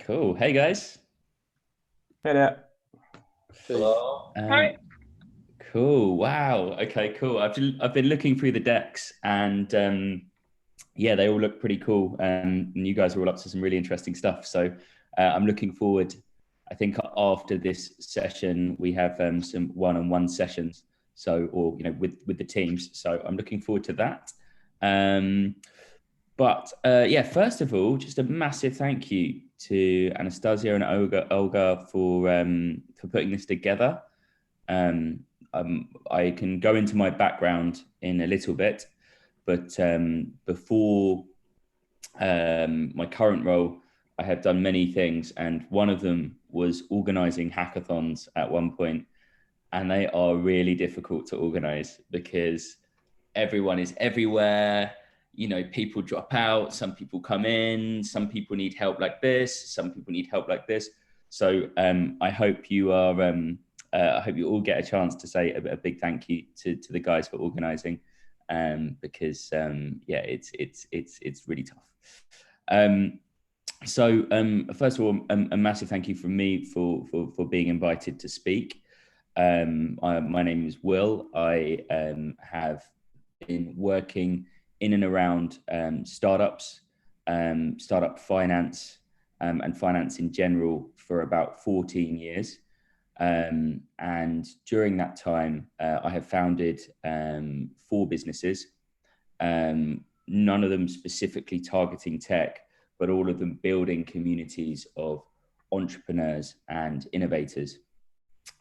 Cool. Hey guys. Hey there. Hello. Hi. Cool. Wow. Okay. Cool. I've been looking through the decks, and yeah, they all look pretty cool. And you guys are all up to some really interesting stuff. So I'm looking forward. I think after this session we have some one-on-one sessions. So, or with the teams. So I'm looking forward to that. But yeah, first of all, just a massive thank you to Anastasia and Olga for putting this together. I can go into my background in a little bit, but before my current role, I have done many things, and one of them was organizing hackathons at one point, and they are really difficult to organize because everyone is everywhere. People drop out, some people come in, some people need help like this, some people need help like this. So I hope you are, I hope you all get a chance to say a big thank you to the guys for organizing, because yeah, it's really tough. So first of all, a massive thank you from me for being invited to speak. My name is Will. I have been working in and around startups, startup finance, and finance in general for about 14 years. And during that time, I have founded 4 businesses, none of them specifically targeting tech, but all of them building communities of entrepreneurs and innovators.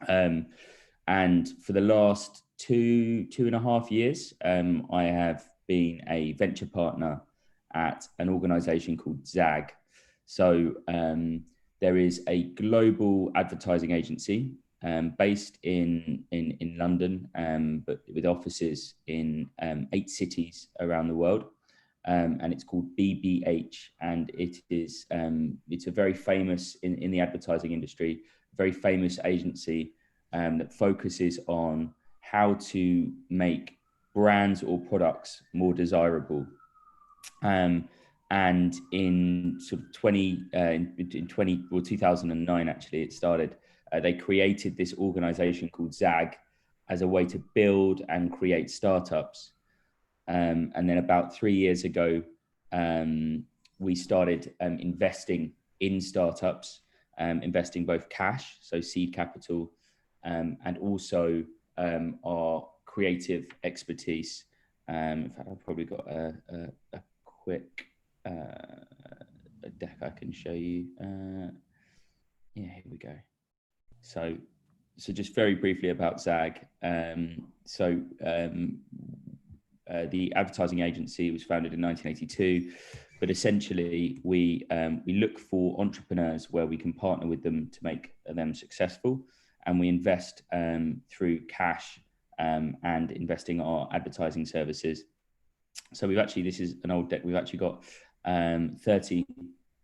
And for the last two and a half years, I have been a venture partner at an organization called Zag. So there is a global advertising agency based in London, but with offices in 8 cities around the world. And it's called BBH, and it's a very famous in the advertising industry, very famous agency that focuses on how to make brands or products more desirable. And in sort of 2009, actually, it started. They created this organization called Zag as a way to build and create startups. And then about 3 years ago, we started investing in startups, investing both cash, so seed capital, and also our creative expertise. In fact, I've probably got a quick deck I can show you. Yeah, here we go. So just very briefly about Zag. The advertising agency was founded in 1982, but essentially we look for entrepreneurs where we can partner with them to make them successful, and we invest through cash and investing our advertising services. So we've actually, this is an old deck, we've actually got 30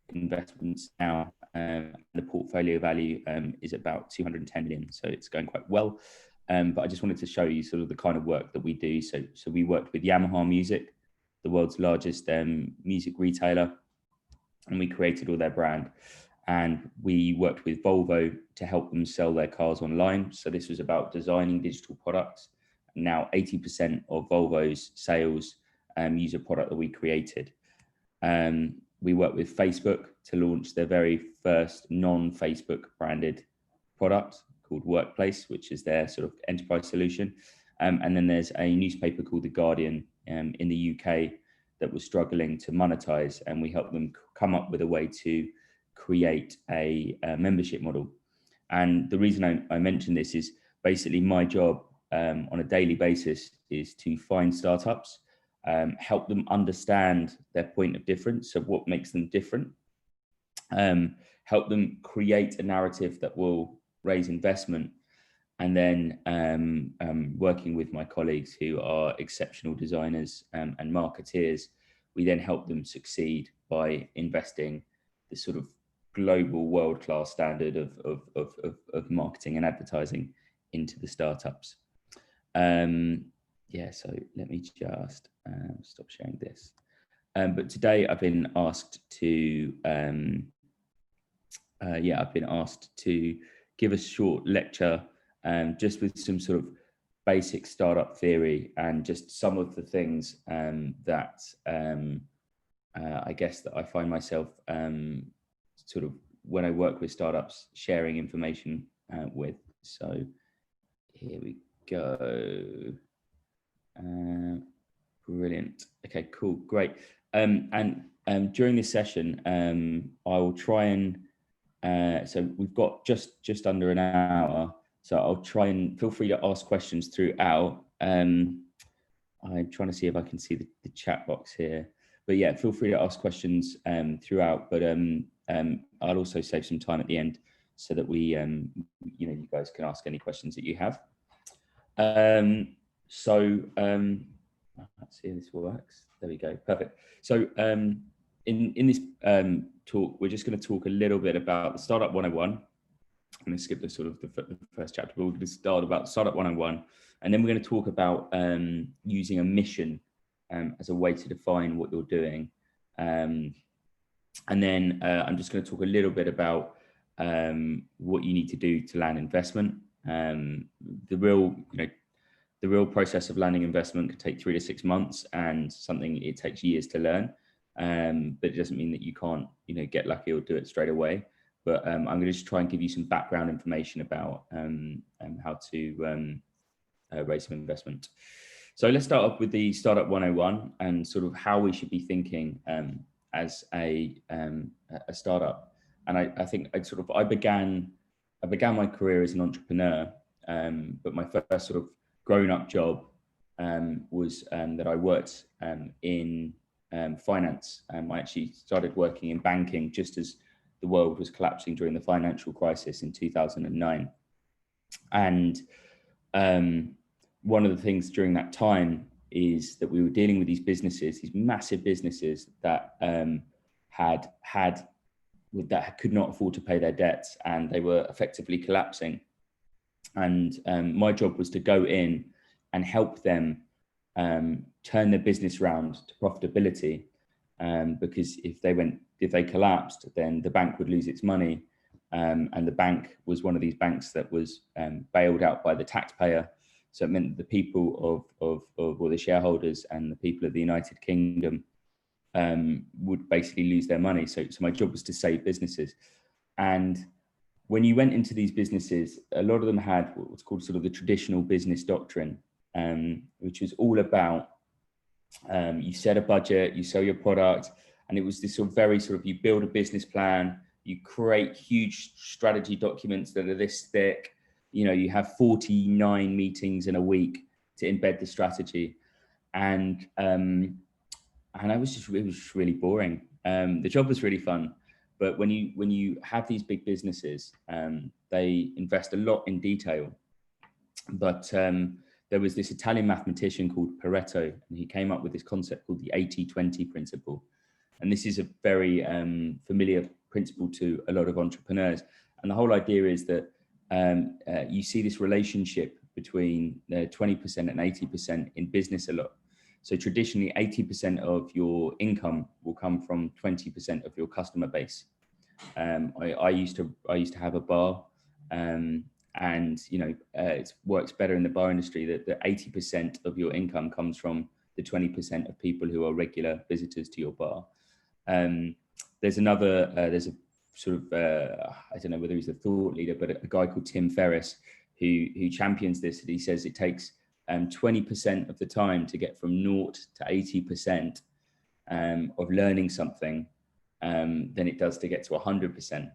investments now. The portfolio value is about 210 million, so it's going quite well. But I just wanted to show you sort of the kind of work that we do. So we worked with Yamaha Music, the world's largest music retailer, and we created all their brand. And we worked with Volvo to help them sell their cars online. So this was about designing digital products. Now 80% of Volvo's sales use a product that we created. We worked with Facebook to launch their very first non-Facebook branded product called Workplace, which is their sort of enterprise solution. And then there's a newspaper called The Guardian in the UK that was struggling to monetize, and we helped them come up with a way to create a membership model. And the reason I mention this is basically my job on a daily basis is to find startups, help them understand their point of difference, so what makes them different, help them create a narrative that will raise investment, and then working with my colleagues who are exceptional designers and marketeers, we then help them succeed by investing the sort of global world-class standard of marketing and advertising into the startups. Yeah, so let me just stop sharing this. But today I've been asked to I've been asked to give a short lecture, just with some sort of basic startup theory and just some of the things that I guess that I find myself sort of when I work with startups sharing information with. So here we go. Brilliant. Okay, cool, great. And during this session, I will try and so we've got just under an hour. So I'll try and feel free to ask questions throughout. I'm trying to see if I can see the chat box here. But yeah, feel free to ask questions throughout. But I'll also save some time at the end so that we, you guys can ask any questions that you have. Let's see if this works. There we go. Perfect. So in this talk, we're just going to talk a little bit about the Startup 101. I'm going to skip the first chapter, but we're going to start about Startup 101. And then we're going to talk about using a mission as a way to define what you're doing. And then I'm just going to talk a little bit about what you need to do to land investment. The real process of landing investment could take 3 to 6 months, and something it takes years to learn. But it doesn't mean that you can't, get lucky or do it straight away. But I'm going to just try and give you some background information about how to raise some investment. So let's start off with the Startup 101 and sort of how we should be thinking as a startup. And I think I began my career as an entrepreneur, but my first sort of grown-up job was that I worked in finance. I actually started working in banking just as the world was collapsing during the financial crisis in 2009. And one of the things during that time is that we were dealing with these massive businesses that could not afford to pay their debts, and they were effectively collapsing. And my job was to go in and help them turn their business around to profitability, because if they collapsed, then the bank would lose its money, and the bank was one of these banks that was bailed out by the taxpayer. So it meant that the people or the shareholders and the people of the United Kingdom would basically lose their money. So my job was to save businesses. And when you went into these businesses, a lot of them had what's called sort of the traditional business doctrine, which was all about you set a budget, you sell your product, and it was this you build a business plan, you create huge strategy documents that are this thick, you have 49 meetings in a week to embed the strategy, and it was just really boring. The job was really fun. But when you have these big businesses, they invest a lot in detail. But there was this Italian mathematician called Pareto, and he came up with this concept called the 80-20 principle. And this is a very familiar principle to a lot of entrepreneurs. And the whole idea is that you see this relationship between 20% and 80% in business a lot. So traditionally, 80% of your income will come from 20% of your customer base. I used to have a bar, and it works better in the bar industry that 80% of your income comes from the 20% of people who are regular visitors to your bar. There's a sort of I don't know whether he's a thought leader, but a guy called Tim Ferriss who champions this. And he says it takes 20% of the time to get from 0 to 80% of learning something than it does to get to 100%.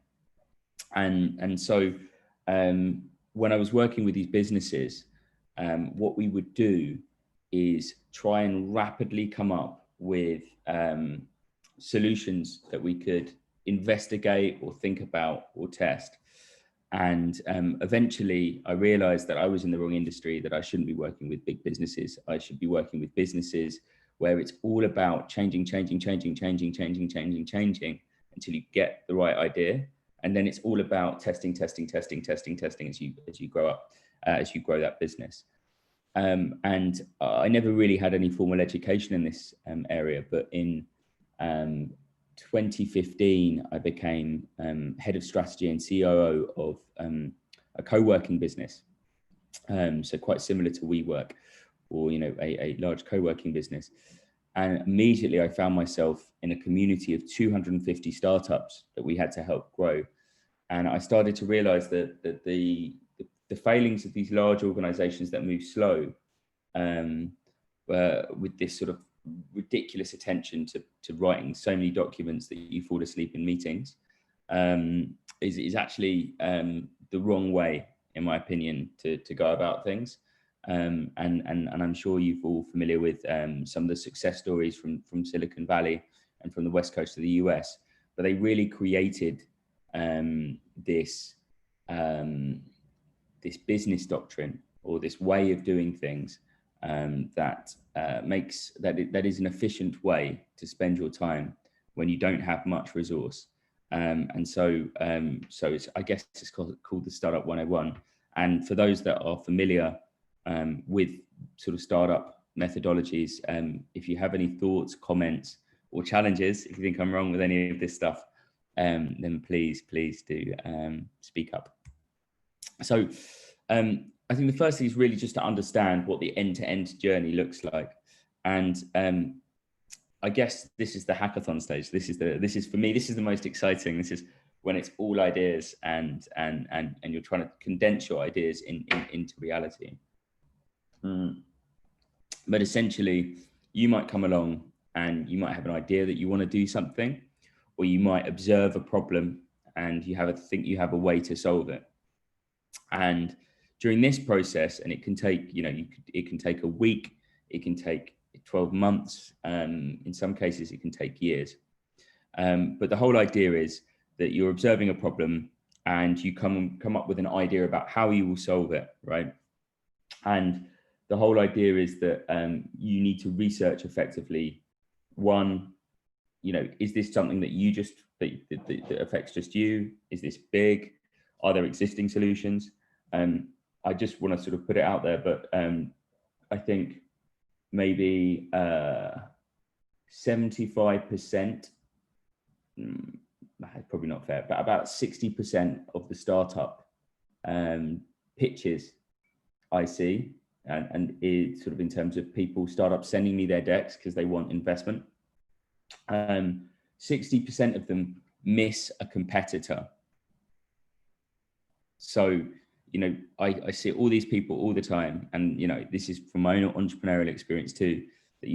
And so when I was working with these businesses, what we would do is try and rapidly come up with solutions that we could investigate or think about or test. And eventually I realized that I was in the wrong industry, that I shouldn't be working with big businesses. I should be working with businesses where it's all about changing until you get the right idea. And then it's all about testing as you grow up, as you grow that business. And I never really had any formal education in this area, but in 2015, I became head of strategy and COO of a co-working business. So quite similar to WeWork, or a large co-working business. And immediately I found myself in a community of 250 startups that we had to help grow. And I started to realize that the failings of these large organizations that move slow, with this sort of ridiculous attention to writing so many documents that you fall asleep in meetings, is actually the wrong way, in my opinion, to go about things. And I'm sure you're all familiar with some of the success stories from Silicon Valley and from the West Coast of the US, but they really created this business doctrine, or this way of doing things, that is an efficient way to spend your time when you don't have much resource. So I guess it's called the Startup 101. And for those that are familiar with sort of startup methodologies, if you have any thoughts, comments, or challenges, if you think I'm wrong with any of this stuff, then please do speak up. So I think the first thing is really just to understand what the end-to-end journey looks like. And I guess this is the hackathon stage. This is for me, this is the most exciting. This is when it's all ideas and you're trying to condense your ideas into reality. But essentially, you might come along and you might have an idea that you want to do something, or you might observe a problem and you think you have a way to solve it. And during this process, and it can take, it can take a week, it can take 12 months, in some cases it can take years. But the whole idea is that you're observing a problem and you come up with an idea about how you will solve it, right? And the whole idea is that you need to research effectively. One, is this something that that affects just you? Is this big? Are there existing solutions? I just want to sort of put it out there, but I think maybe 75%, probably not fair, but about 60% of the startup pitches I see, and it sort of in terms of startups sending me their decks because they want investment, 60% of them miss a competitor. So, I see all these people all the time, and this is from my own entrepreneurial experience too, that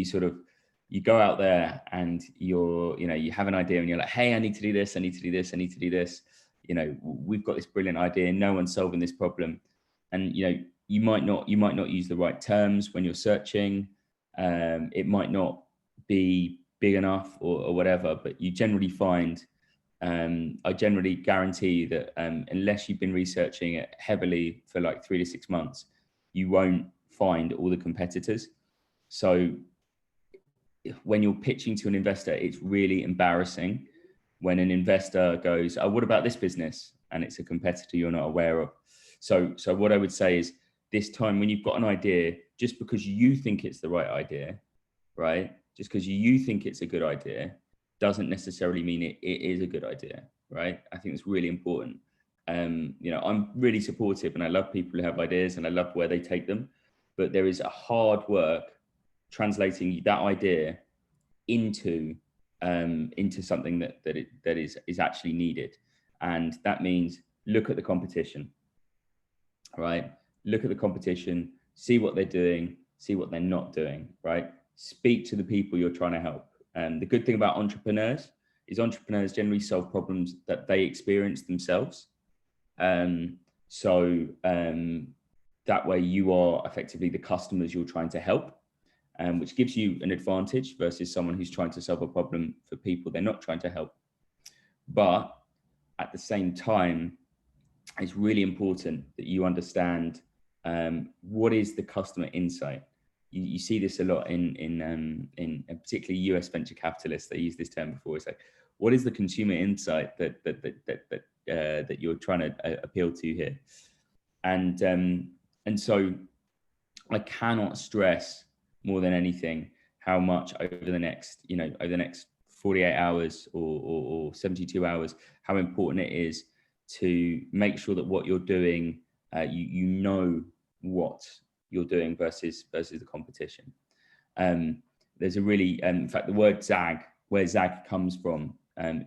you go out there and you have an idea and you're like, hey, I need to do this, I need to do this, I need to do this. We've got this brilliant idea, no one's solving this problem. And you might not use the right terms when you're searching. It might not be big enough or whatever, but you generally find, I generally guarantee that unless you've been researching it heavily for like 3 to 6 months, you won't find all the competitors. So when you're pitching to an investor, it's really embarrassing when an investor goes, oh, what about this business? And it's a competitor you're not aware of. So what I would say is, this time when you've got an idea, just because you think it's the right idea, right? Just because you think it's a good idea doesn't necessarily mean it is a good idea, right? I think it's really important. I'm really supportive and I love people who have ideas and I love where they take them, but there is a hard work translating that idea into something that is actually needed. And that means look at the competition, right? Look at the competition, see what they're doing, see what they're not doing, right? Speak to the people you're trying to help. And the good thing about entrepreneurs is entrepreneurs generally solve problems that they experience themselves. So that way you are effectively the customers you're trying to help, which gives you an advantage versus someone who's trying to solve a problem for people they're not trying to help. But at the same time, it's really important that you understand what is the customer insight. You see this a lot in particularly US venture capitalists. They use this term before. It's like, what is the consumer insight that you're trying to appeal to here? And so I cannot stress more than anything how much over the next 48 hours or 72 hours, how important it is to make sure that what you're doing, you know what you're doing versus the competition. There's a really, in fact, the word zag, where zag comes from,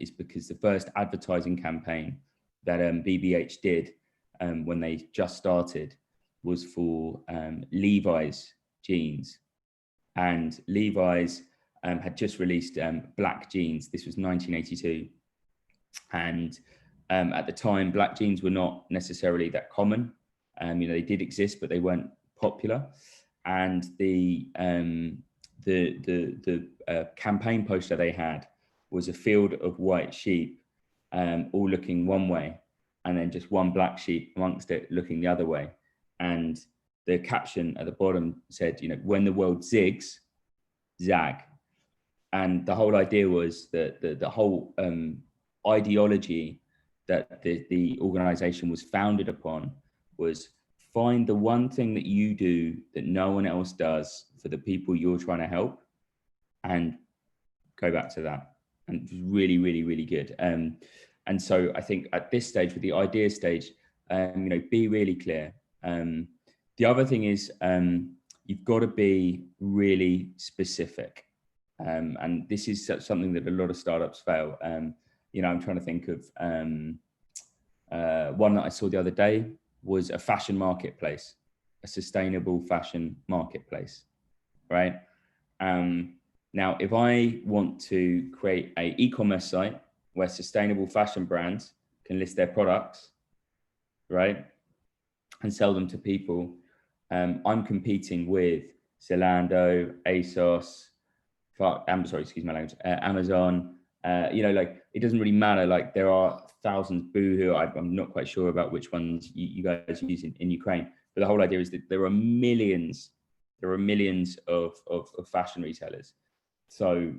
is because the first advertising campaign that BBH did when they just started was for Levi's jeans, and Levi's had just released black jeans. This was 1982, and at the time, black jeans were not necessarily that common. They did exist, but they weren't popular. And the campaign poster they had was a field of white sheep, all looking one way, and then just one black sheep amongst it looking the other way. And the caption at the bottom said, when the world zigs, zag. And the whole idea was that the whole ideology that the organization was founded upon was find the one thing that you do that no one else does for the people you're trying to help, and go back to that. And it was really, really, really good. And so I think at this stage, with the idea stage, be really clear. The other thing is you've got to be really specific. And this is something that a lot of startups fail. I'm trying to think of one that I saw the other day was a fashion marketplace, a sustainable fashion marketplace, right? Now, if I want to create an e-commerce site where sustainable fashion brands can list their products, right, and sell them to people, I'm competing with Zalando, ASOS, Amazon. It doesn't really matter. Like, there are thousands, Boohoo. I'm not quite sure about which ones you guys use in Ukraine, but the whole idea is that there are millions of fashion retailers. So,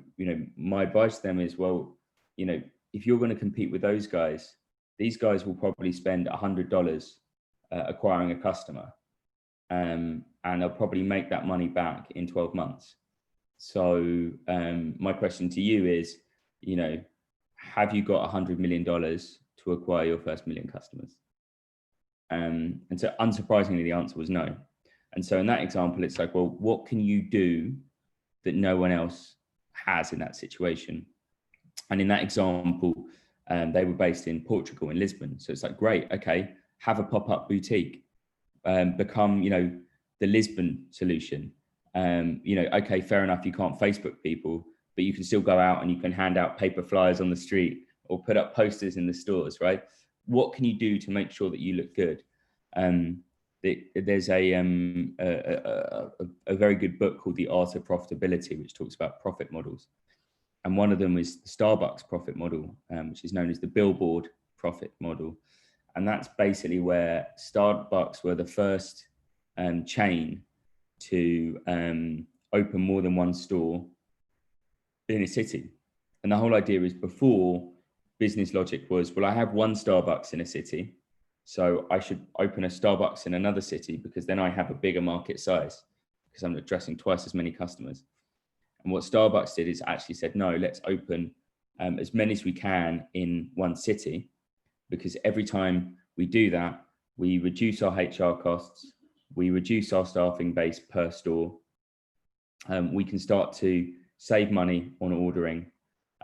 my advice to them is, well, if you're going to compete with those guys, these guys will probably spend $100 acquiring a customer, and they'll probably make that money back in 12 months. So my question to you is, have you got $100 million to acquire your first million customers? And so unsurprisingly, the answer was no. And so in that example, it's like, well, what can you do that no one else has in that situation? And in that example, they were based in Portugal, in Lisbon. So it's like, great, okay, have a pop-up boutique, become, the Lisbon solution. Okay, fair enough, you can't Facebook people, but you can still go out and you can hand out paper flyers on the street or put up posters in the stores, right? What can you do to make sure that you look good? There's a very good book called The Art of Profitability, which talks about profit models. And one of them is the Starbucks profit model, which is known as the billboard profit model. And that's basically where Starbucks were the first chain to open more than one store in a city. And the whole idea is, before, business logic was, well, I have one Starbucks in a city, so I should open a Starbucks in another city because then I have a bigger market size because I'm addressing twice as many customers. And what Starbucks did is actually said, no, let's open as many as we can in one city, because every time we do that, we reduce our HR costs, we reduce our staffing base per store, we can start to save money on ordering,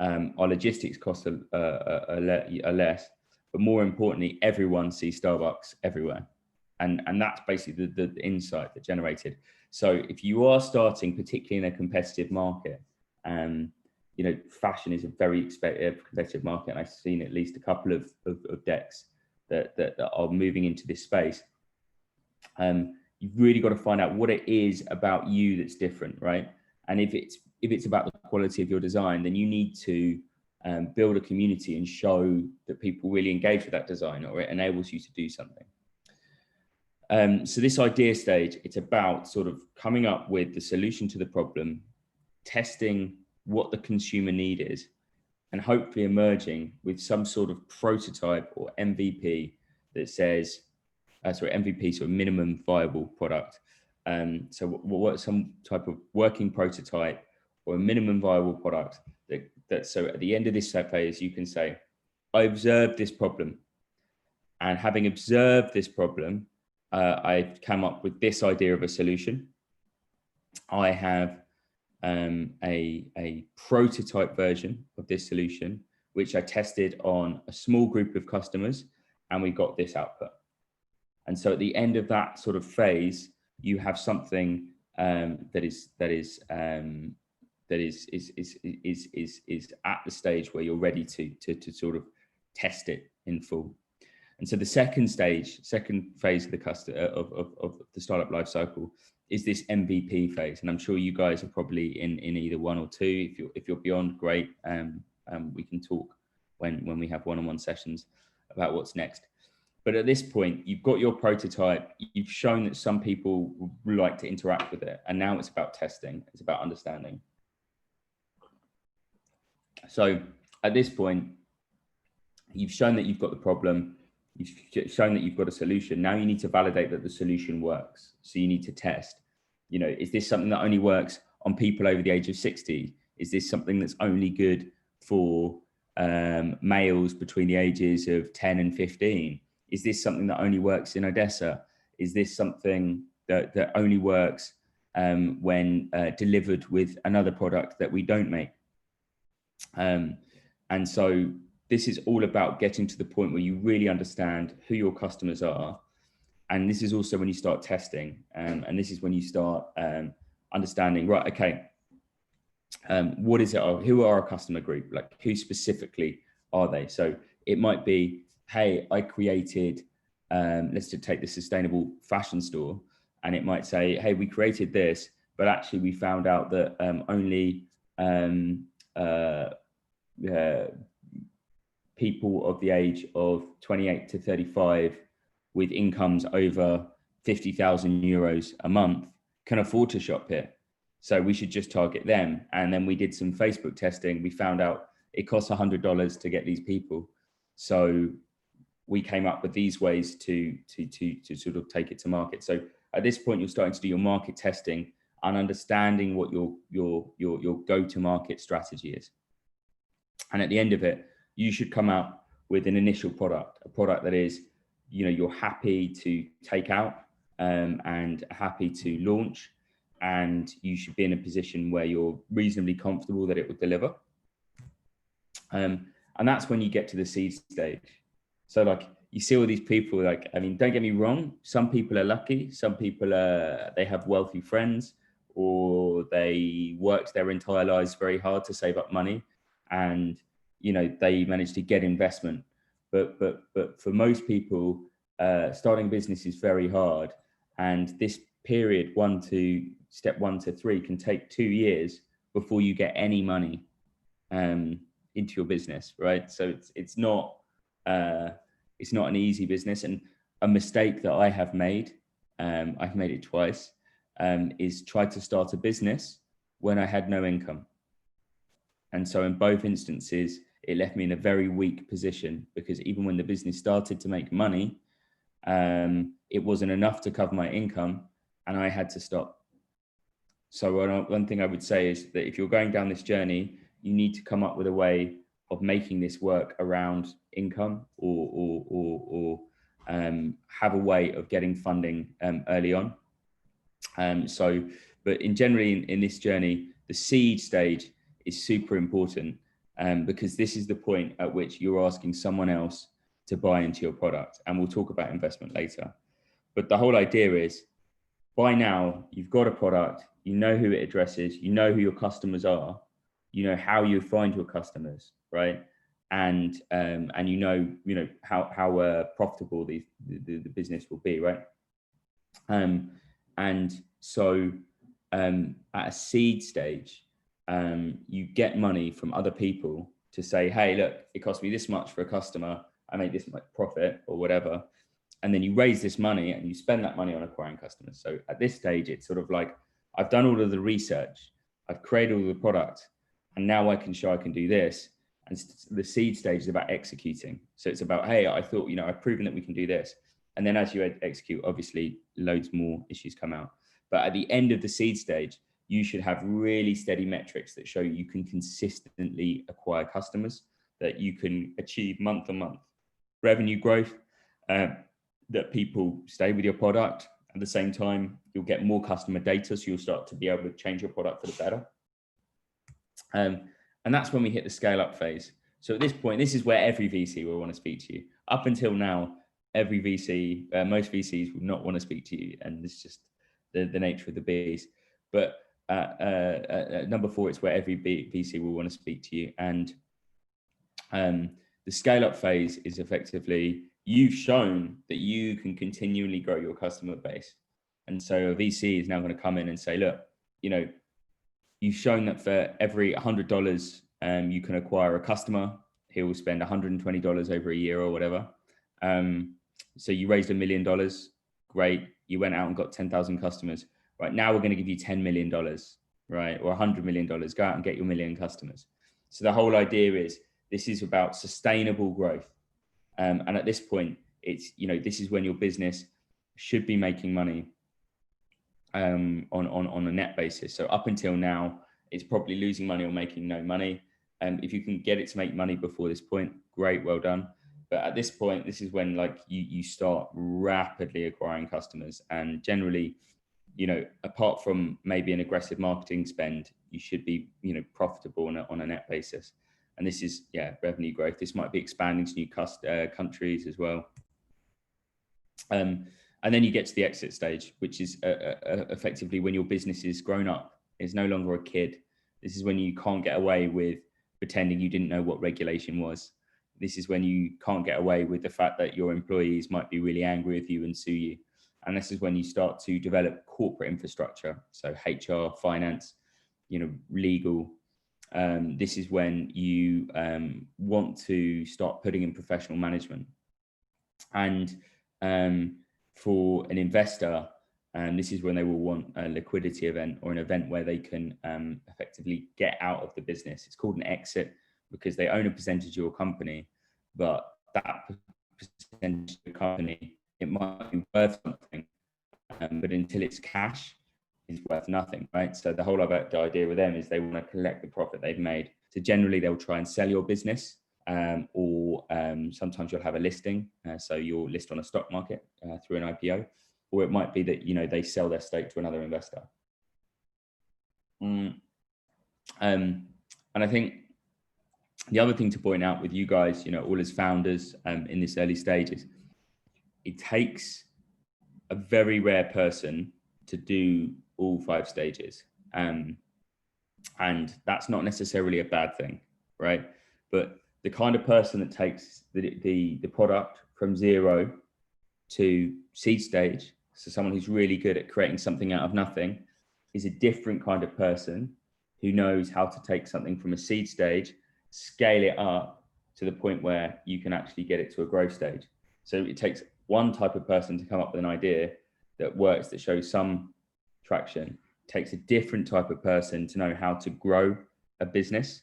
our logistics costs are less, but more importantly, everyone sees Starbucks everywhere. And that's basically the insight that generated. So if you are starting, particularly in a competitive market, fashion is a very competitive market, and I've seen at least a couple of decks that are moving into this space. You've really got to find out what it is about you that's different, right? And if it's about the quality of your design, then you need to build a community and show that people really engage with that design, or it enables you to do something. So this idea stage, it's about sort of coming up with the solution to the problem, testing what the consumer need is, and hopefully emerging with some sort of prototype or MVP that says, MVP, so minimum viable product. So what some type of working prototype or a minimum viable product that so at the end of this phase, you can say, I observed this problem. And having observed this problem, I've come up with this idea of a solution. I have a prototype version of this solution, which I tested on a small group of customers, and we got this output. And so at the end of that sort of phase, you have something that is at the stage where you're ready to sort of test it in full. And so the second phase of the startup life cycle is this MVP phase. And I'm sure you guys are probably in either one or two. If you're beyond, great. We can talk when we have one-on-one sessions about what's next. But at this point, you've got your prototype. You've shown that some people would like to interact with it. And now it's about testing. It's about understanding. So at this point, you've shown that you've got the problem. You've shown that you've got a solution. Now you need to validate that the solution works. So you need to test, is this something that only works on people over the age of 60? Is this something that's only good for males between the ages of 10 and 15? Is this something that only works in Odessa? Is this something that only works when delivered with another product that we don't make? And so this is all about getting to the point where you really understand who your customers are. And this is also when you start testing. And this is when you start understanding, right, okay, what is it? Who are our customer group? Like, who specifically are they? So it might be, hey, I created, let's just take the sustainable fashion store. And it might say, hey, we created this, but actually we found out that only people of the age of 28 to 35 with incomes over 50,000 euros a month can afford to shop here. So we should just target them. And then we did some Facebook testing. We found out it costs $100 to get these people. So we came up with these ways to sort of take it to market. So at this point, you're starting to do your market testing and understanding what your go-to-market strategy is. And at the end of it, you should come out with an initial product, a product that is, you're happy to take out and happy to launch. And you should be in a position where you're reasonably comfortable that it will deliver. And that's when you get to the seed stage. So like, you see all these people, like, I mean, don't get me wrong. Some people are lucky. Some people they have wealthy friends, or they worked their entire lives very hard to save up money, and they manage to get investment. But for most people, starting a business is very hard, and this period step 1 to 3 can take 2 years before you get any money into your business, right? So it's not an easy business. And a mistake that I have made, I've made it twice, is try to start a business when I had no income. And so in both instances, it left me in a very weak position, because even when the business started to make money, it wasn't enough to cover my income, and I had to stop. So one thing I would say is that if you're going down this journey, you need to come up with a way of making this work around income, or have a way of getting funding early on. But generally in this journey, the seed stage is super important, because this is the point at which you're asking someone else to buy into your product. And we'll talk about investment later. But the whole idea is, by now, you've got a product, you know who it addresses, you know who your customers are, you know how you find your customers, right? And you know how profitable the business will be, right? And so at a seed stage, you get money from other people to say, hey, look, it cost me this much for a customer, I make this much profit or whatever. And then you raise this money and you spend that money on acquiring customers. So at this stage, it's sort of like, I've done all of the research, I've created all the product, and now I can show I can do this. And the seed stage is about executing. So it's about, hey, I thought, I've proven that we can do this. And then as you execute, obviously loads more issues come out. But at the end of the seed stage, you should have really steady metrics that show you can consistently acquire customers, that you can achieve month-on-month revenue growth, that people stay with your product. At the same time, you'll get more customer data, so you'll start to be able to change your product for the better. And that's when we hit the scale-up phase. So at this point, this is where every VC will want to speak to you. Up until now, every VC, most VCs would not want to speak to you, and it's just the nature of the beast. But number 4, it's where every VC will want to speak to you. And the scale-up phase is effectively, you've shown that you can continually grow your customer base. And so a VC is now going to come in and say, look, you know, you've shown that for every $100 you can acquire a customer, he will spend $120 over a year or whatever. So you raised $1 million, great. You went out and got 10,000 customers. Right now we're going to give you $10 million, right? Or $100 million, go out and get your 1 million customers. So the whole idea is this is about sustainable growth. And at this point, it's, you know, this is when your business should be making money on a net basis. So up until now, it's probably losing money or making no money. And if you can get it to make money before this point, great, well done. But at this point, this is when like you start rapidly acquiring customers, and generally, you know, apart from maybe an aggressive marketing spend, you should be, you know, profitable on a net basis. And this is, yeah, revenue growth. This might be expanding to new countries as well. And then you get to the exit stage, which is effectively when your business is grown up. It's no longer a kid. This is when you can't get away with pretending you didn't know what regulation was. This is when you can't get away with the fact that your employees might be really angry with you and sue you. And this is when you start to develop corporate infrastructure. So HR, finance, you know, legal. This is when you want to start putting in professional management. And for an investor, this is when they will want a liquidity event or an event where they can effectively get out of the business. It's called an exit because they own a percentage of your company, but that percentage of the company, it might be worth something, but until it's cash, it's worth nothing, right? So the whole idea with them is they want to collect the profit they've made. So generally they'll try and sell your business, or sometimes you'll have a listing. So you'll list on a stock market through an IPO, or it might be that, you know, they sell their stake to another investor. And I think the other thing to point out with you guys, you know, all as founders in this early stages, it takes a very rare person to do all 5 stages. And that's not necessarily a bad thing, right? But the kind of person that takes the product from 0 to seed stage, so someone who's really good at creating something out of nothing, is a different kind of person who knows how to take something from a seed stage, scale it up to the point where you can actually get it to a growth stage. So it takes one type of person to come up with an idea that works, that shows some traction. It takes a different type of person to know how to grow a business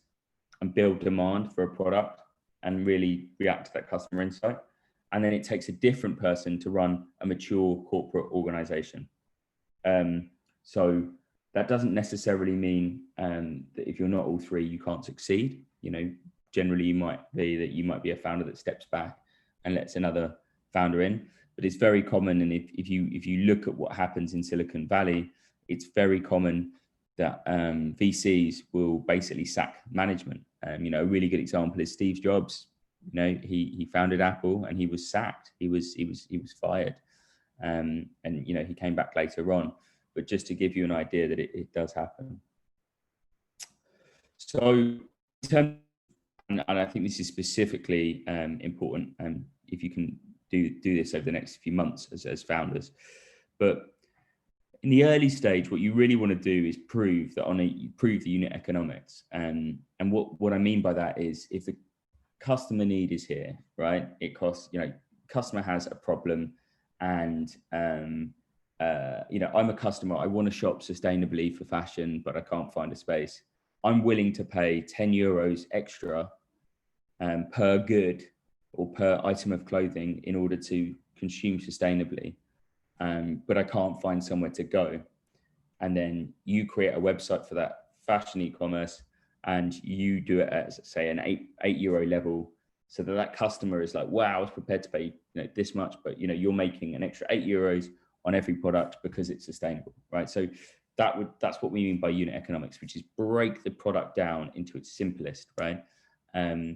and build demand for a product and really react to that customer insight. And then it takes a different person to run a mature corporate organization. So that doesn't necessarily mean that if you're not all 3, you can't succeed. You know, generally you might be a founder that steps back and lets another founder in. But it's very common, and if you look at what happens in Silicon Valley, it's very common that VCs will basically sack management. You know, a really good example is Steve Jobs. You know, he founded Apple and he was sacked. He was fired, and you know, he came back later on. But just to give you an idea that it does happen. So, and I think this is specifically important, if you can do this over the next few months as founders. But in the early stage, what you really want to do is prove the unit economics. And what I mean by that is, if the customer need is here, right? It costs, you know, customer has a problem, and you know, I'm a customer, I want to shop sustainably for fashion, but I can't find a space. I'm willing to pay 10 euros extra per good or per item of clothing in order to consume sustainably, but I can't find somewhere to go. and then you create a website for that fashion e-commerce, and you do it at, say, an €8 level, so that customer is like, wow, I was prepared to pay this much, but you're making an extra €8 on every product because it's sustainable, right? So that's what we mean by unit economics, which is break the product down into its simplest, right? A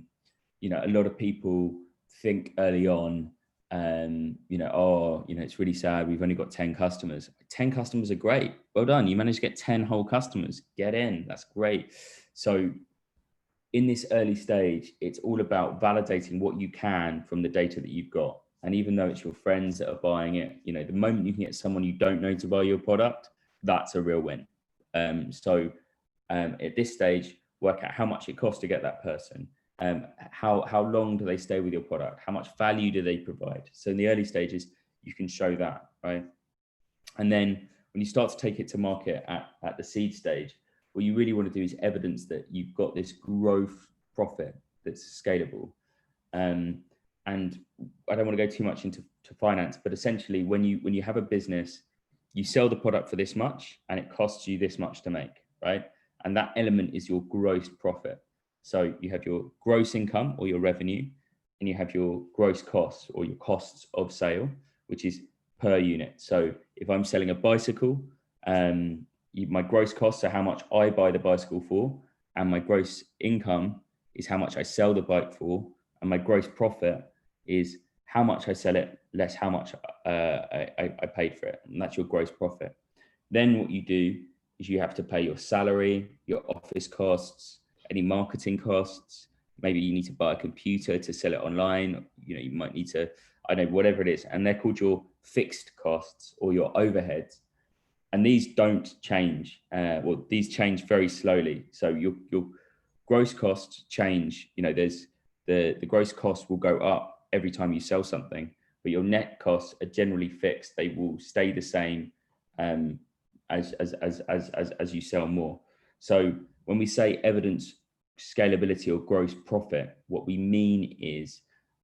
lot of people think early on, it's really sad, we've only got 10 customers. 10 customers are great. Well done. You managed to get 10 whole customers. Get in. That's great. So in this early stage, it's all about validating what you can from the data that you've got. And even though it's your friends that are buying it, the moment you can get someone you don't know to buy your product, that's a real win. At this stage, work out how much it costs to get that person. How long do they stay with your product? How much value do they provide? So in the early stages, you can show that, right? And then when you start to take it to market at the seed stage, what you really want to do is evidence that you've got this growth profit that's scalable. And I don't want to go too much into finance, but essentially when you have a business, you sell the product for this much and it costs you this much to make, right? And that element is your gross profit. So you have your gross income or your revenue, and you have your gross costs or your costs of sale, which is per unit. So if I'm selling a bicycle, my gross costs are how much I buy the bicycle for, and my gross income is how much I sell the bike for, and my gross profit is how much I sell it less how much I paid for it, and that's your gross profit. Then what you do is you have to pay your salary, your office costs, any marketing costs. Maybe you need to buy a computer to sell it online. You might need to, I don't know, whatever it is, and they're called your fixed costs or your overheads. And these don't change. These change very slowly. So your gross costs change. There's the gross cost will go up every time you sell something, but your net costs are generally fixed. They will stay the same as you sell more. So when we say evidence scalability or gross profit, what we mean is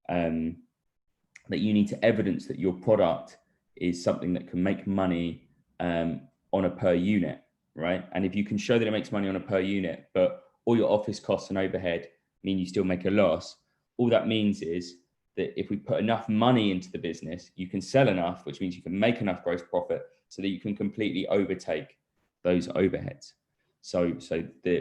that you need to evidence that your product is something that can make money on a per unit, right? And if you can show that it makes money on a per unit, but all your office costs and overhead mean you still make a loss, all that means is that if we put enough money into the business, you can sell enough, which means you can make enough gross profit so that you can completely overtake those overheads. So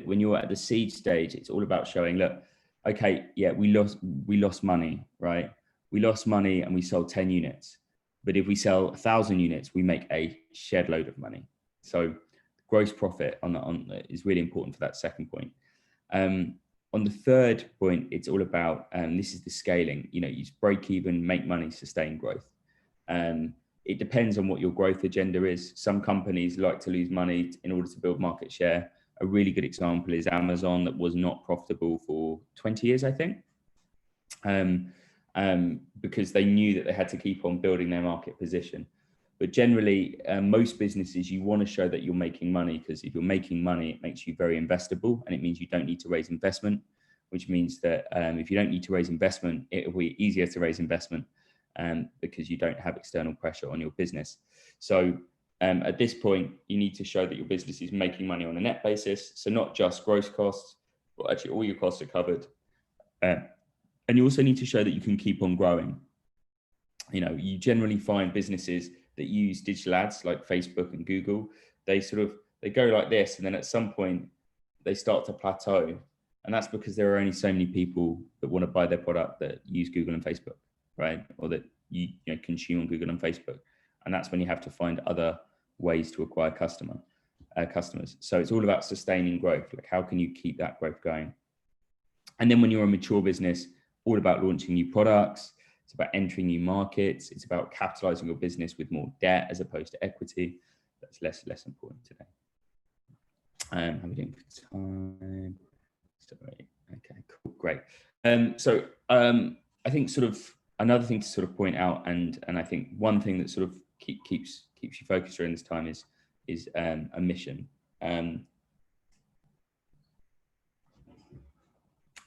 when you're at the seed stage, it's all about showing, look, okay, yeah, we lost money, right? We lost money and we sold 10 units. But if we sell 1,000 units, we make a shed load of money. So gross profit is really important for that second point. On the third point, it's all about, this is the scaling, you break even, make money, sustain growth. It depends on what your growth agenda is. Some companies like to lose money in order to build market share. A really good example is Amazon, that was not profitable for 20 years, I think. Because they knew that they had to keep on building their market position. But generally, most businesses, you want to show that you're making money, because if you're making money, it makes you very investable, and it means you don't need to raise investment, which means that if you don't need to raise investment, it will be easier to raise investment because you don't have external pressure on your business. So at this point, you need to show that your business is making money on a net basis. So not just gross costs, but actually all your costs are covered. And you also need to show that you can keep on growing. You generally find businesses that use digital ads like Facebook and Google, they go like this, and then at some point they start to plateau. And that's because there are only so many people that want to buy their product that use Google and Facebook, right? Or that you consume on Google and Facebook. And that's when you have to find other ways to acquire customers. So it's all about sustaining growth. Like, how can you keep that growth going? And then when you're a mature business, all about launching new products. It's about entering new markets. It's about capitalizing your business with more debt as opposed to equity. That's less important today. How are we doing for time? Sorry. Okay, cool, great. So I think sort of another thing to sort of point out, and I think one thing that sort of keeps you focused during this time is a mission. And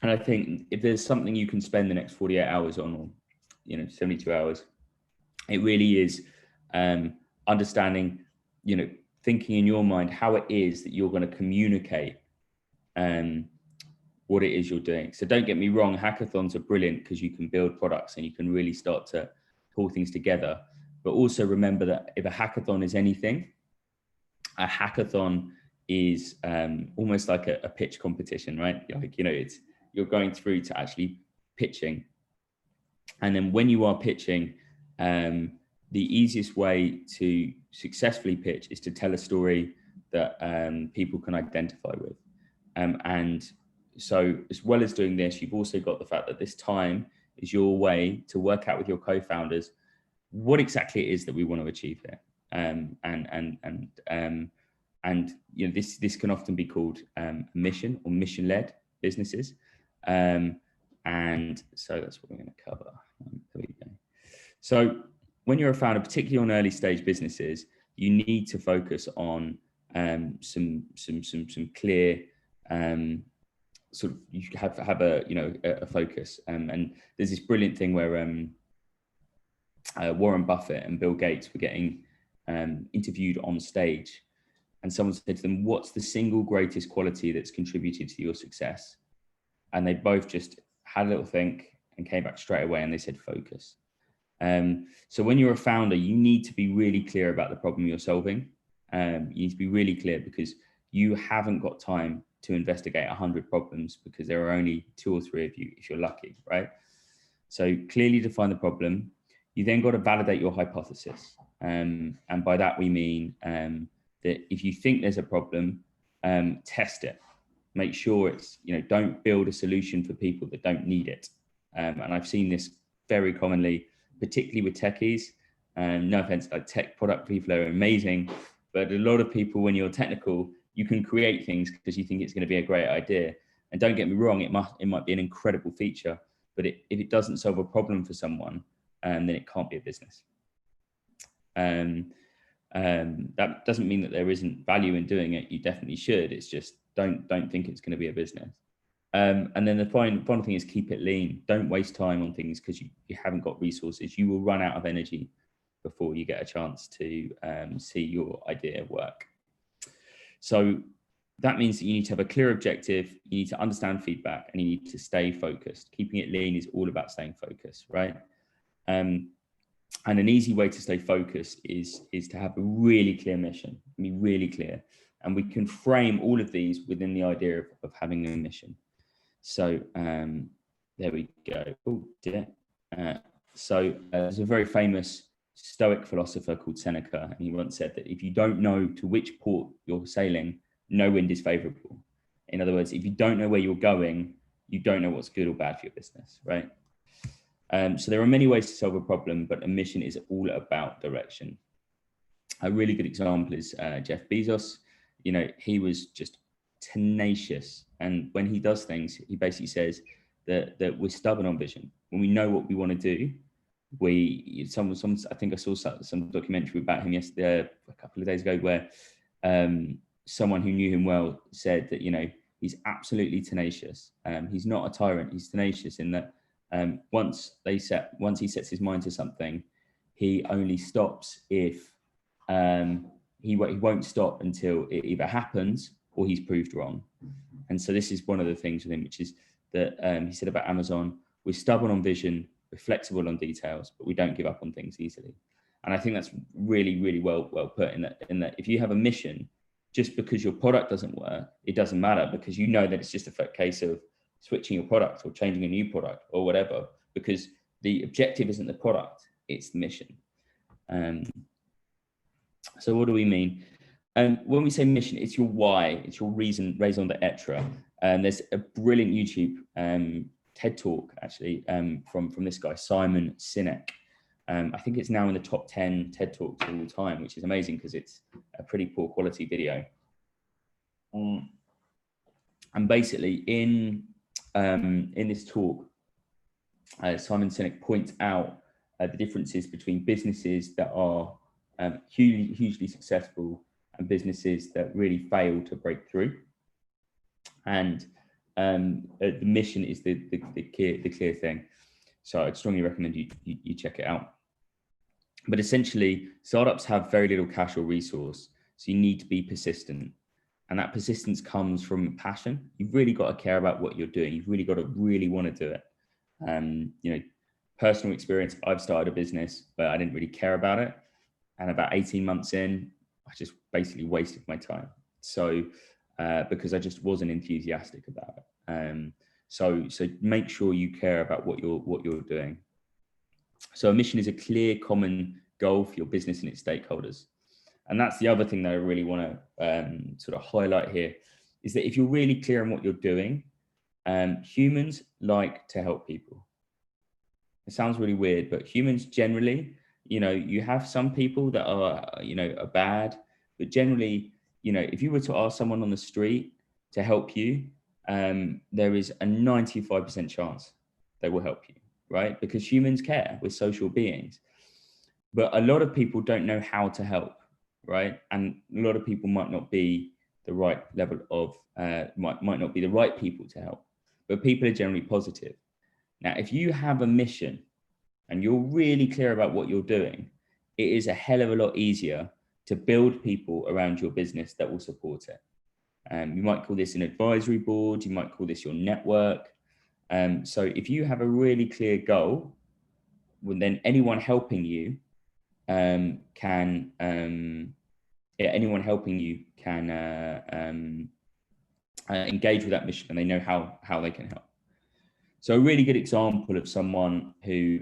I think if there's something you can spend the next 48 hours on, or 72 hours, it really is understanding, thinking in your mind how it is that you're going to communicate what it is you're doing. So don't get me wrong, hackathons are brilliant because you can build products and you can really start to pull things together. But also remember that if a hackathon is anything, a hackathon is almost like a pitch competition, right? Like, you know, you're going through to actually pitching. And then when you are pitching, the easiest way to successfully pitch is to tell a story that people can identify with. And so as well as doing this, you've also got the fact that this time is your way to work out with your co-founders what exactly it is that we want to achieve here. And you know, this can often be called mission or mission-led businesses. And so that's what we're going to cover. There we go. So when you're a founder, particularly on early stage businesses, you need to focus on some clear sort of, you have a, you know, a focus. And there's this brilliant thing where Warren Buffett and Bill Gates were getting interviewed on stage, and someone said to them, what's the single greatest quality that's contributed to your success? And they both just had a little think and came back straight away, and they said focus. So when you're a founder, you need to be really clear about the problem you're solving. You need to be really clear, because you haven't got time to investigate 100 problems, because there are only 2 or 3 of you if you're lucky, right? So clearly define the problem. You then got to validate your hypothesis. And by that we mean that if you think there's a problem, test it. Make sure it's, you know, don't build a solution for people that don't need it. And I've seen this very commonly, particularly with techies. No offense, like tech product people are amazing, but a lot of people, when you're technical, you can create things because you think it's going to be a great idea. And don't get me wrong, it might be an incredible feature, but if it doesn't solve a problem for someone, then it can't be a business. That doesn't mean that there isn't value in doing it. You definitely should. It's just don't think it's going to be a business. And then the final thing is keep it lean. Don't waste time on things because you haven't got resources. You will run out of energy before you get a chance to see your idea work. So that means that you need to have a clear objective, you need to understand feedback, and you need to stay focused. Keeping it lean is all about staying focused, right? And an easy way to stay focused is to have a really clear mission, be really clear. And we can frame all of these within the idea of having a mission. So there we go. Oh dear. So there's a very famous Stoic philosopher called Seneca, and he once said that if you don't know to which port you're sailing, no wind is favorable. In other words, if you don't know where you're going, you don't know what's good or bad for your business, right? So there are many ways to solve a problem, but a mission is all about direction. A really good example is Jeff Bezos. You know, he was just tenacious, and when he does things, he basically says that we're stubborn on vision. When we know what we want to do, I think I saw some documentary about him yesterday, a couple of days ago, where someone who knew him well said that, you know, he's absolutely tenacious. He's not a tyrant. He's tenacious in that once he sets his mind to something, he only stops if he won't stop until it either happens or he's proved wrong. And so this is one of the things with him, which is that he said about Amazon: we're stubborn on vision, we're flexible on details, but we don't give up on things easily. And I think that's really, really well put in that if you have a mission, just because your product doesn't work, it doesn't matter, because you know that it's just a case of switching your product or changing a new product or whatever, because the objective isn't the product, it's the mission. So what do we mean? When we say mission, it's your why, it's your raison d'etre. There's a brilliant YouTube TED talk actually from this guy, Simon Sinek. I think it's now in the top 10 TED talks of all time, which is amazing because it's a pretty poor quality video. And basically in this talk, Simon Sinek points out the differences between businesses that are hugely successful and businesses that really fail to break through. And the mission is the clear thing. So I'd strongly recommend you check it out. But essentially, startups have very little cash or resource. So you need to be persistent. And that persistence comes from passion. You've really got to care about what you're doing. You've really got to really want to do it. Personal experience, I've started a business, but I didn't really care about it. And about 18 months in, I just basically wasted my time. So because I just wasn't enthusiastic about it. So make sure you care about what you're doing. So a mission is a clear common goal for your business and its stakeholders. And that's the other thing that I really want to sort of highlight here, is that if you're really clear on what you're doing, humans like to help people. It sounds really weird, but humans generally, you have some people that are bad, but generally, if you were to ask someone on the street to help you, there is a 95% chance they will help you, right? Because humans care, we're social beings. But a lot of people don't know how to help, right? And a lot of people might not be the right level of, might not be the right people to help, but people are generally positive. Now, if you have a mission and you're really clear about what you're doing, it is a hell of a lot easier to build people around your business that will support it. You might call this an advisory board, you might call this your network. So if you have a really clear goal, well, then anyone helping you can engage with that mission, and they know how they can help. So a really good example of someone who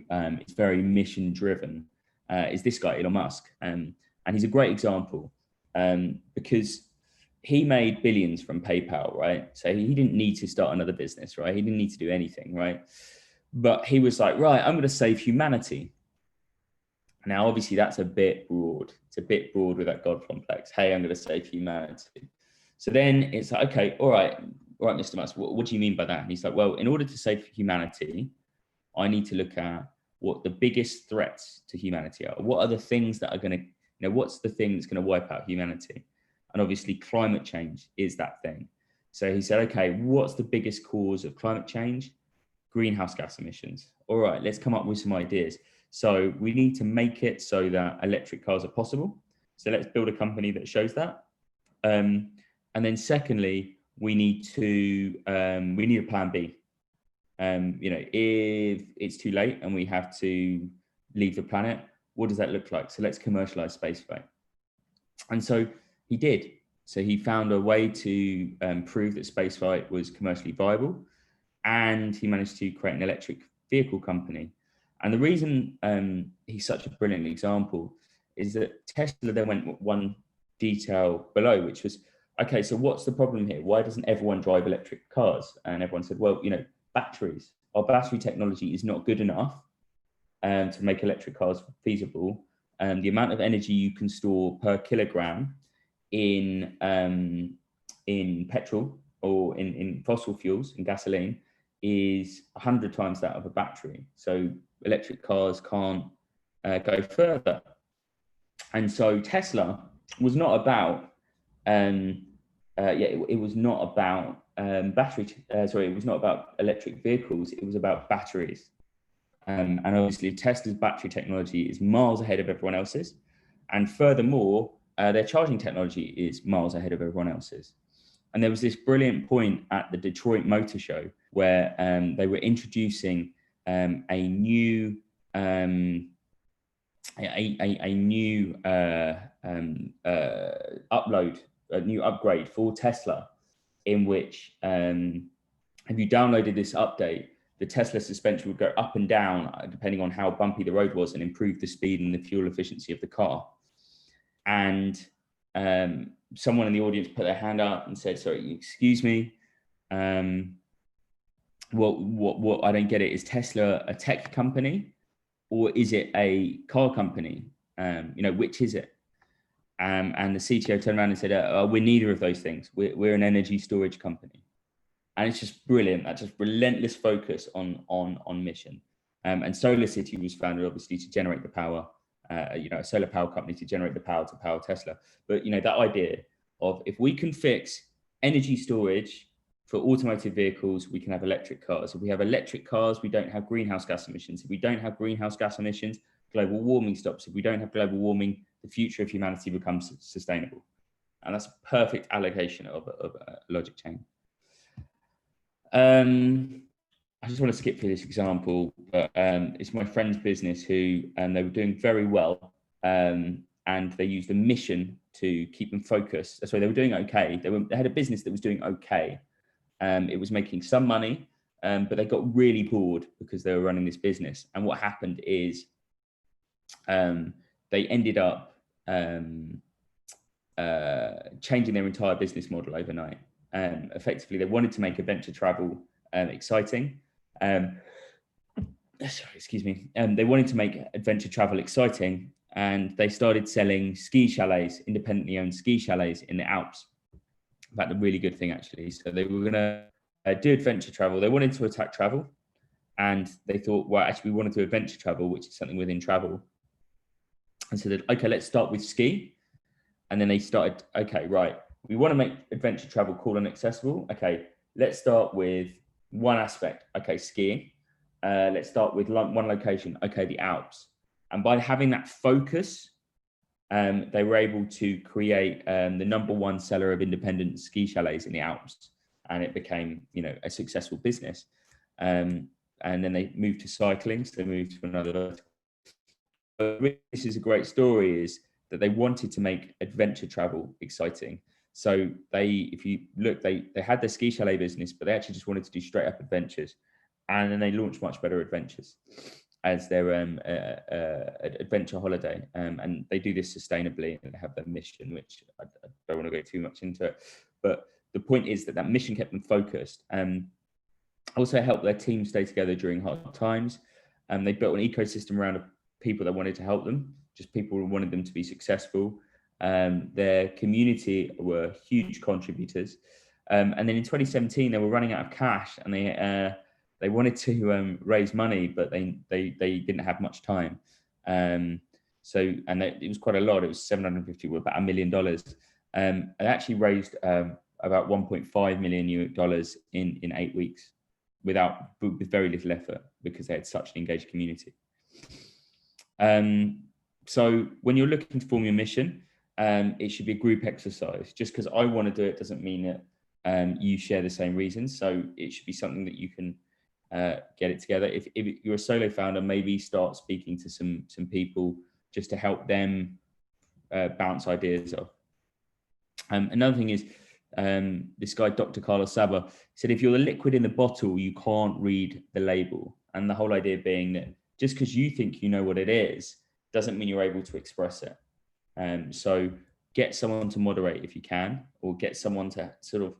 is very mission driven is this guy, Elon Musk. And he's a great example because he made billions from PayPal, right? So he didn't need to start another business, right? He didn't need to do anything, right? But he was like, right, I'm going to save humanity. Now, obviously, that's a bit broad. It's a bit broad with that God complex. Hey, I'm going to save humanity. So then it's like, okay, all right, Mr. Musk, what do you mean by that? And he's like, well, in order to save humanity, I need to look at what the biggest threats to humanity are. What are the things that are going to, what's the thing that's going to wipe out humanity? And obviously, climate change is that thing. So he said, okay, what's the biggest cause of climate change? Greenhouse gas emissions. All right, let's come up with some ideas. So we need to make it so that electric cars are possible. So let's build a company that shows that. And then secondly, we need a plan B. If it's too late and we have to leave the planet, what does that look like? So let's commercialize spaceflight. And so he did. So he found a way to prove that spaceflight was commercially viable, and he managed to create an electric vehicle company. And the reason he's such a brilliant example is that Tesla then went one detail below, which was, okay, so what's the problem here? Why doesn't everyone drive electric cars? And everyone said, well, batteries. Our battery technology is not good enough to make electric cars feasible. The amount of energy you can store per kilogram in petrol or in fossil fuels, in gasoline, is 100 times that of a battery. So electric cars can't go further. And so Tesla was not about, it was not about it was not about electric vehicles, it was about batteries. And obviously Tesla's battery technology is miles ahead of everyone else's. And furthermore, their charging technology is miles ahead of everyone else's. And there was this brilliant point at the Detroit Motor Show where they were introducing a new upgrade for Tesla, in which if you downloaded this update, the Tesla suspension would go up and down depending on how bumpy the road was, and improve the speed and the fuel efficiency of the car. And someone in the audience put their hand up and said, sorry, excuse me, what I don't get it, is Tesla a tech company or is it a car company? Which is it? And the CTO turned around and said, we're neither of those things. We're an energy storage company. And it's just brilliant. That just relentless focus on mission. And Solar City was founded obviously to generate the power, a solar power company to generate the power to power Tesla. But that idea of, if we can fix energy storage for automotive vehicles, we can have electric cars. If we have electric cars, we don't have greenhouse gas emissions. If we don't have greenhouse gas emissions, global warming stops. If we don't have global warming, the future of humanity becomes sustainable. And that's a perfect allocation of a logic chain. I just want to skip through this example, but it's my friend's business who they were doing very well, and they used a mission to keep them focused. So they were doing okay. They had a business that was doing okay. It was making some money, but they got really bored because they were running this business. And what happened is they ended up changing their entire business model overnight. Effectively, they wanted to make adventure travel exciting. Excuse me. They wanted to make adventure travel exciting, and they started selling ski chalets, independently owned ski chalets in the Alps. In fact, a really good thing, actually. So they were going to do adventure travel. They wanted to attack travel, and they thought, well, actually, we want to do adventure travel, which is something within travel. And so, okay, let's start with ski. And then they started, okay, right, we want to make adventure travel cool and accessible. Okay, let's start with one aspect. Okay, skiing. Let's start with one location. Okay, the Alps. And by having that focus, they were able to create the #1 seller of independent ski chalets in the Alps, and it became, a successful business. And then they moved to cycling, so they moved to another. But this is a great story: is that they wanted to make adventure travel exciting. So if you look, they had their ski chalet business, but they actually just wanted to do straight up adventures, and then they launched Much Better Adventures as their adventure holiday, and they do this sustainably, and they have their mission, which I don't want to go too much into it, but the point is that mission kept them focused, and also helped their team stay together during hard times. And they built an ecosystem around people that wanted to help them, just people who wanted them to be successful. Their community were huge contributors, and then in 2017 they were running out of cash, and they wanted to raise money, but they didn't have much time. It was quite a lot. It was 750, about $1 million. And actually raised about $1.5 million in 8 weeks, with very little effort, because they had such an engaged community. So when you're looking to form your mission, it should be a group exercise. Just because I want to do it doesn't mean that you share the same reasons. So it should be something that you can get it together. If you're a solo founder, maybe start speaking to some people just to help them bounce ideas off. Another thing is, this guy, Dr. Carlos Saba, said, if you're the liquid in the bottle, you can't read the label. And the whole idea being that just because you think you know what it is, doesn't mean you're able to express it. So get someone to moderate if you can, or get someone to sort of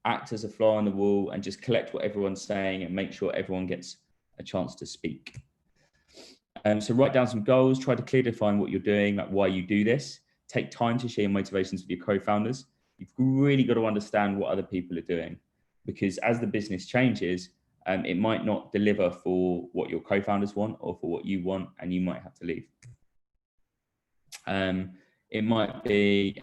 act as a fly on the wall and just collect what everyone's saying and make sure everyone gets a chance to speak. So write down some goals, try to clearly define what you're doing, like why you do this. Take time to share your motivations with your co-founders. You've really got to understand what other people are doing, because as the business changes, it might not deliver for what your co-founders want or for what you want, and you might have to leave. It might be,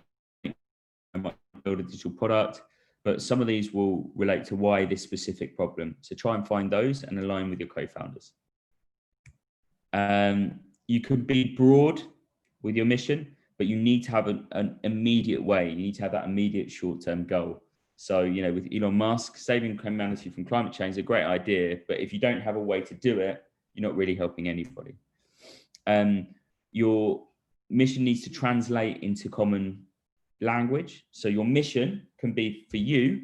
build a digital product, but some of these will relate to why this specific problem. So try and find those and align with your co-founders. You could be broad with your mission, but you need to have an immediate way. You need to have that immediate short-term goal. So, with Elon Musk, saving humanity from climate change is a great idea, but if you don't have a way to do it, you're not really helping anybody. Your mission needs to translate into common language. So your mission can be for you.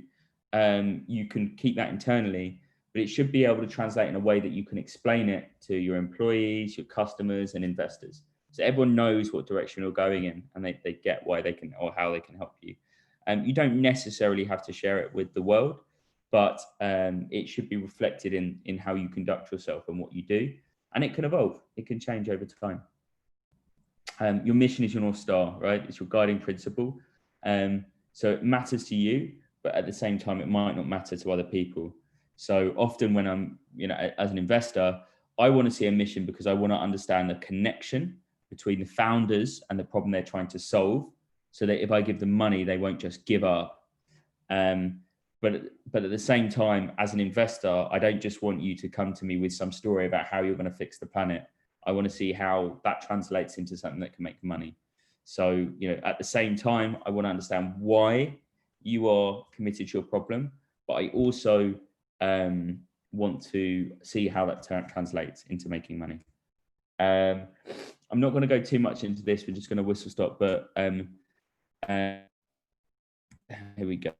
You can keep that internally, but it should be able to translate in a way that you can explain it to your employees, your customers, and investors. So everyone knows what direction you're going in, and they get why they can, or how they can help you. You don't necessarily have to share it with the world, but it should be reflected in how you conduct yourself and what you do. And it can evolve. It can change over time. Your mission is your North Star, right? It's your guiding principle. So it matters to you, but at the same time, it might not matter to other people. So often when I'm, as an investor, I want to see a mission because I want to understand the connection between the founders and the problem they're trying to solve, so that if I give them money, they won't just give up. But at the same time, as an investor, I don't just want you to come to me with some story about how you're going to fix the planet. I want to see how that translates into something that can make money. So, at the same time, I want to understand why you are committed to your problem, but I also want to see how that translates into making money. I'm not going to go too much into this. We're just going to whistle stop, but here we go.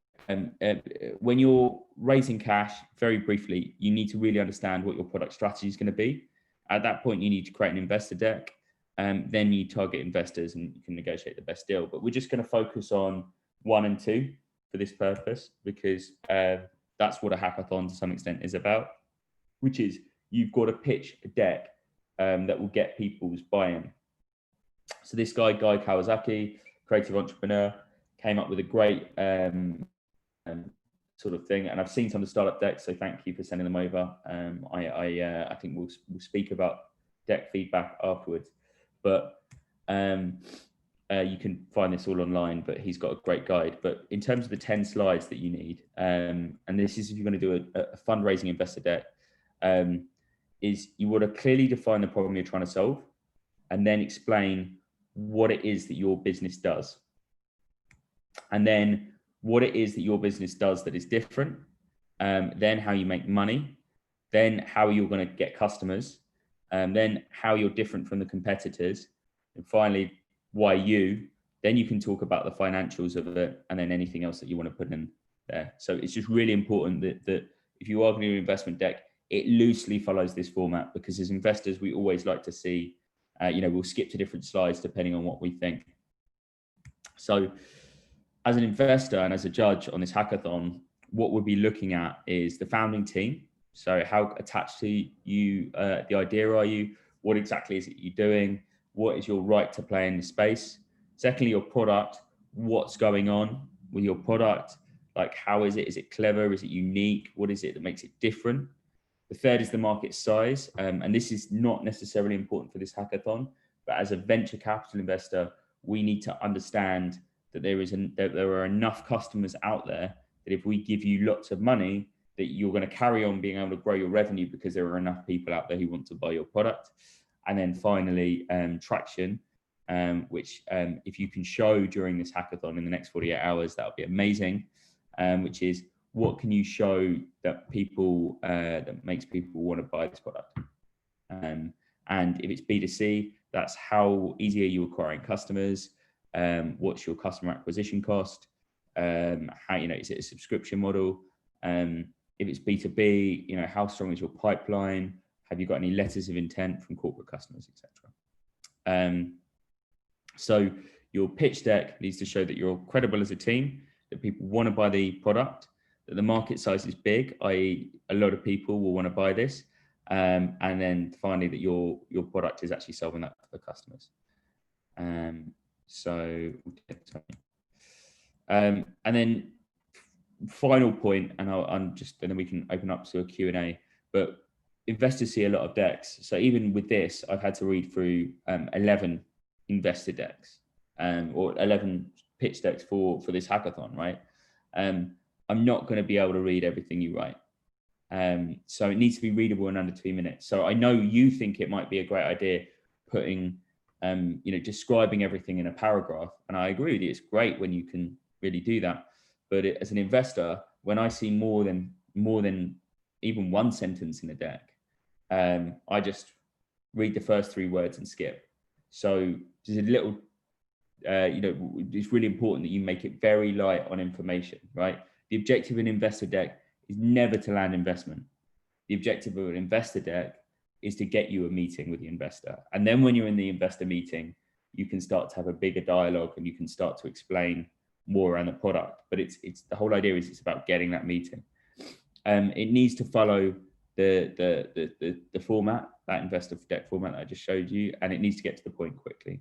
When you're raising cash, very briefly, you need to really understand what your product strategy is going to be. At that point, you need to create an investor deck. Then you target investors and you can negotiate the best deal. But we're just going to focus on 1 and 2 for this purpose, because that's what a hackathon to some extent is about, which is you've got to pitch a deck that will get people's buy-in. So this guy Kawasaki, creative entrepreneur, came up with a great sort of thing, and I've seen some of the startup decks, so thank you for sending them over. I think we'll speak about deck feedback afterwards, but you can find this all online, but he's got a great guide. But in terms of the 10 slides that you need, and this is if you're going to do a fundraising investor deck, is you want to clearly define the problem you're trying to solve, and then explain what it is that your business does, and then what it is that your business does that is different, then how you make money, then how you're going to get customers, then how you're different from the competitors, and finally, why you. Then you can talk about the financials of it, and then anything else that you want to put in there. So it's just really important that if you are going to do an investment deck, it loosely follows this format, because as investors, we always like to see, we'll skip to different slides depending on what we think. So as an investor and as a judge on this hackathon, what we'll be looking at is the founding team. So how attached to you, the idea are you? What exactly is it you're doing? What is your right to play in the space? Secondly, your product. What's going on with your product? Like, how is it? Is it clever? Is it unique? What is it that makes it different? The third is the market size. And this is not necessarily important for this hackathon, but as a venture capital investor, we need to understand that there are enough customers out there that if we give you lots of money, that you're going to carry on being able to grow your revenue because there are enough people out there who want to buy your product. And then finally, traction, which if you can show during this hackathon in the next 48 hours, that would be amazing. Which is, what can you show that people that makes people want to buy this product? And if it's B2C, that's how easy are you acquiring customers? What's your customer acquisition cost? How, is it a subscription model? If it's B2B, how strong is your pipeline? Have you got any letters of intent from corporate customers, etc.? So your pitch deck needs to show that you're credible as a team, that people want to buy the product, that the market size is big, i.e. a lot of people will want to buy this, and then finally that your product is actually solving that for customers. And then final point, and then we can open up to a Q&A, but investors see a lot of decks. So even with this, I've had to read through 11 investor decks, or 11 pitch decks for this hackathon, right? I'm not going to be able to read everything you write. So it needs to be readable in under 2 minutes. So I know you think it might be a great idea putting, describing everything in a paragraph. And I agree with you, it's great when you can really do that. But as an investor, when I see more than even one sentence in a deck, I just read the first 3 words and skip. So there's a little, it's really important that you make it very light on information, right? The objective of an investor deck is never to land investment. The objective of an investor deck is to get you a meeting with the investor. And then when you're in the investor meeting, you can start to have a bigger dialogue and you can start to explain more around the product. But it's the whole idea is it's about getting that meeting. It needs to follow the format, that investor deck format that I just showed you, and it needs to get to the point quickly.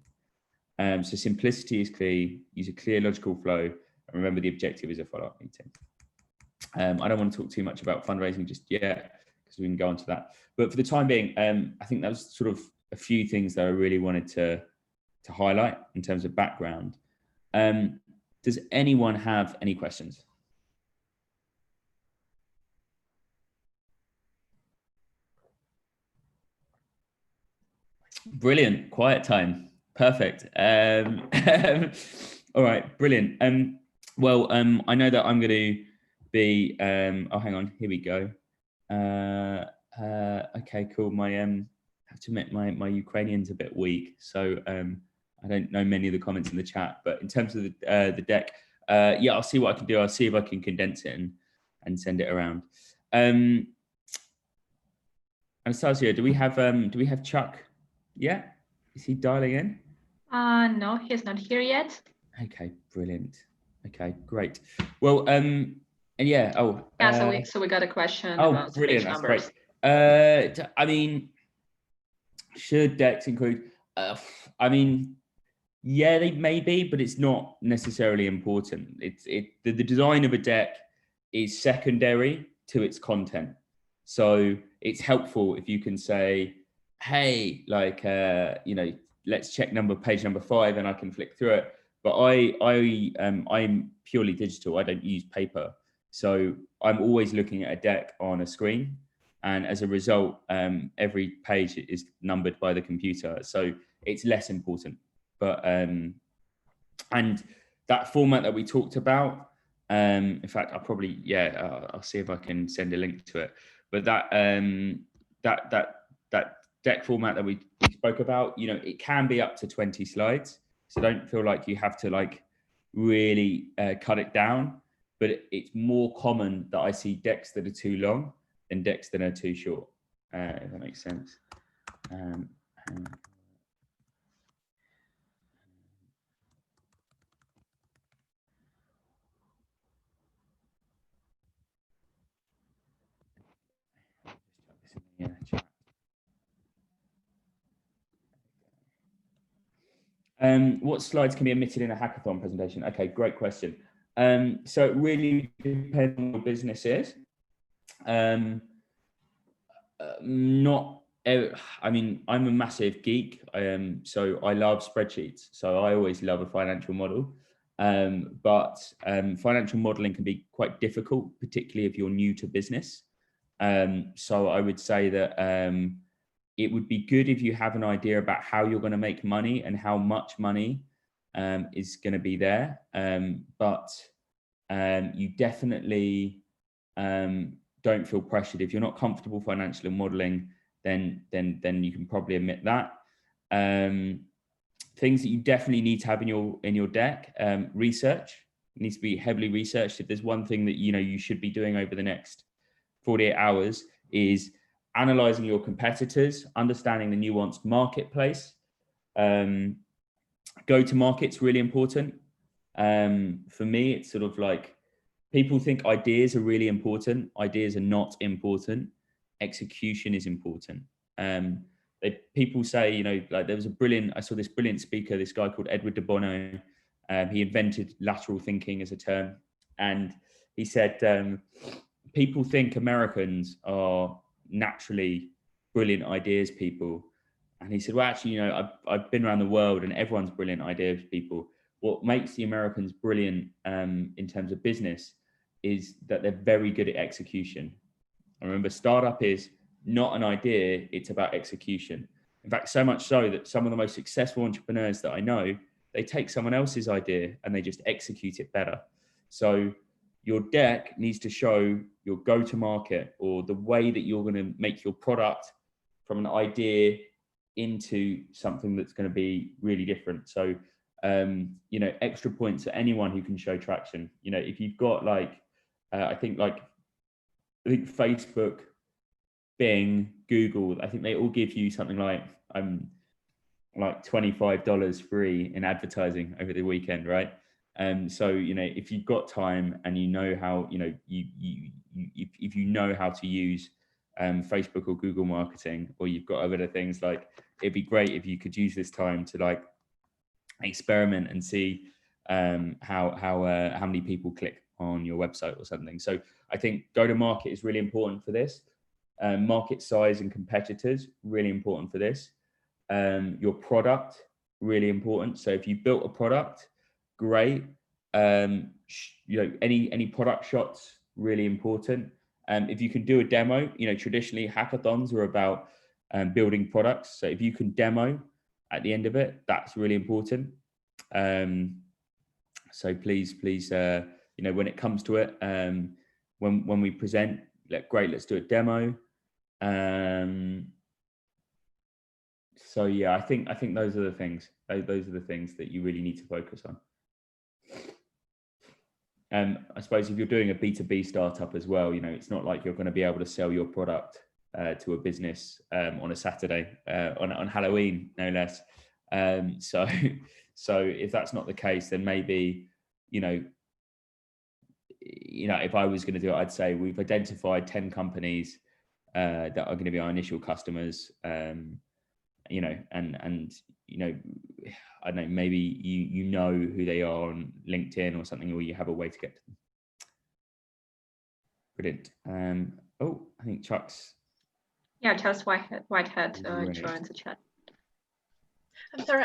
So simplicity is key, use a clear logical flow, and remember the objective is a follow-up meeting. I don't want to talk too much about fundraising just yet, because we can go on to that. But for the time being, I think that was sort of a few things that I really wanted to highlight in terms of background. Does anyone have any questions? Brilliant, quiet time, Perfect. All right, brilliant. Well, I know that I'm going to be. Oh, hang on. Here we go. Okay, cool. I have to admit my Ukrainian's a bit weak, so I don't know many of the comments in the chat. But in terms of the deck, yeah, I'll see what I can do. I'll see if I can condense it and send it around. Anastasia, do we have Chuck? Yeah, is he dialing in? No, he's not here yet. Okay, brilliant. Okay, great. Well, and yeah. Oh, yeah. So we got a question. Oh, about brilliant! page That's numbers. great. I mean, should decks include? I mean, yeah, they may be, but it's not necessarily important. The design of a deck is secondary to its content. So it's helpful if you can say, hey, like, let's check page number 5, and I can flick through it. But I'm purely digital. I don't use paper. So I'm always looking at a deck on a screen. And as a result, every page is numbered by the computer. So it's less important. But, and that format that we talked about, in fact, I'll see if I can send a link to it. But that deck format that we spoke about, it can be up to 20 slides. So don't feel like you have to like really cut it down. But it's more common that I see decks that are too long than decks that are too short. If that makes sense. What slides can be omitted in a hackathon presentation? Okay, great question. So it really depends on what business is. I mean, I'm a massive geek. So I love spreadsheets. So I always love a financial model. But financial modeling can be quite difficult, particularly if you're new to business. So I would say that it would be good if you have an idea about how you're going to make money and how much money is going to be there. But you definitely don't feel pressured. If you're not comfortable financial modeling, then you can probably omit that. Things that you definitely need to have in your deck, research. It needs to be heavily researched. If there's one thing that you should be doing over the next 48 hours is analyzing your competitors, understanding the nuanced marketplace. Go to market's really important. For me, it's sort of like people think ideas are really important. Ideas are not important. Execution is important. People say, like I saw this brilliant speaker, this guy called Edward de Bono. He invented lateral thinking as a term. And he said, people think Americans are naturally brilliant ideas people. And he said, well, actually, I've been around the world and everyone's brilliant ideas people. What makes the Americans brilliant in terms of business is that they're very good at execution. I remember startup is not an idea, it's about execution. In fact, so much so that some of the most successful entrepreneurs that I know, they take someone else's idea and they just execute it better. So your deck needs to show your go-to-market or the way that you're going to make your product from an idea into something that's going to be really different. So, extra points to anyone who can show traction. If you've got I think Facebook, Bing, Google, I think they all give you something like $25 free in advertising over the weekend, right? So if you've got time and how if you know how to use Facebook or Google marketing, or you've got other things, it'd be great if you could use this time to experiment and see how many people click on your website or something. So I think go to market is really important for this. Market size and competitors, really important for this. Your product, really important. So if you built a product, great. Any product shots, really important. If you can do a demo, traditionally hackathons are about building products. So if you can demo at the end of it. That's really important. So please, you know, when it comes to it, when we present, great, let's do a demo. So yeah, I think those are the things. Those are the things that you really need to focus on. I suppose if you're doing a B2B startup as well, you know, it's not like you're going to be able to sell your product to a business on a Saturday, on Halloween, no less. So if that's not the case, then maybe, you know, if I was going to do it, I'd say we've identified 10 companies that are going to be our initial customers. You know, and you know, I don't know, maybe you know who they are on LinkedIn or something, or you have a way to get to them. Brilliant. Oh, I think Chuck's. Yeah, Charles Whitehead joined the chat. I'm sorry.